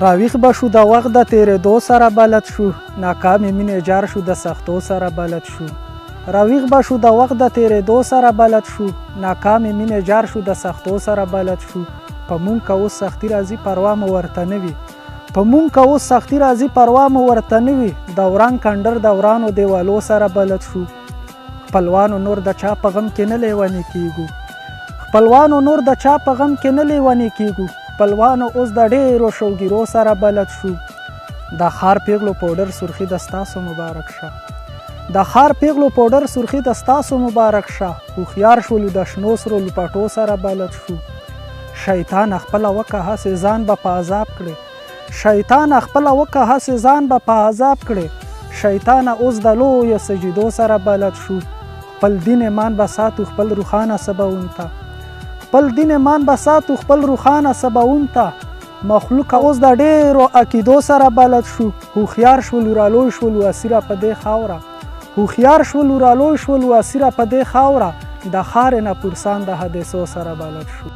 راویښ به شو د وخت د تېرېدو سره بلد شو، ناکامې مینې جار شو د سختو سره بلد شو. راویښ به شو د وخت د تېرېدو سره بلد شو، ناکامې مینې جار شو د سختو سره بلد شو. په مونږ که اوس سختي راځي پروا مو ورته نه وي، په مونږ که اوس سختي راځي پروا مو ورته نه وي. دوران کنډر دورانو دیوالو سره بلد شو. خپلوانو نور د چا په غم کې نه لیونې کیږو، خپلوانو نور د چا په غم کې نه لیونې کیږو. خپلوانو اوس د ډېرو شوګیرو سره بلد شو. د خار پیغلو پوډر سرخي د ستاسو مبارک شه، د خار پیغلو پوډر سرخي د ستاسو مبارک شه. هوښیار شولو د شنو سرو لپټو سره بلد شو. شیطان خپله وکه هسې ځان به په عذاب کړې، شیطان خپله وکه هسې ځان به په عذاب کړې. شیطان اوس د لویو سجدو سره بلد شو. خپل دین ایمان به ساتو خپل روښانه سباوون ته، خپل دین ایمان به ساتو خپل روښانه سباوون ته. مخلوق اوس د ډېرو عقیدو سره بلد شو. هوښیار شولو رالوی شولو اسیره په دې خاوره، هوښیار شولو رالوی شولو اسیره په دې خاوره. د خارې نه پرسان د حدیثو سره بلد شو.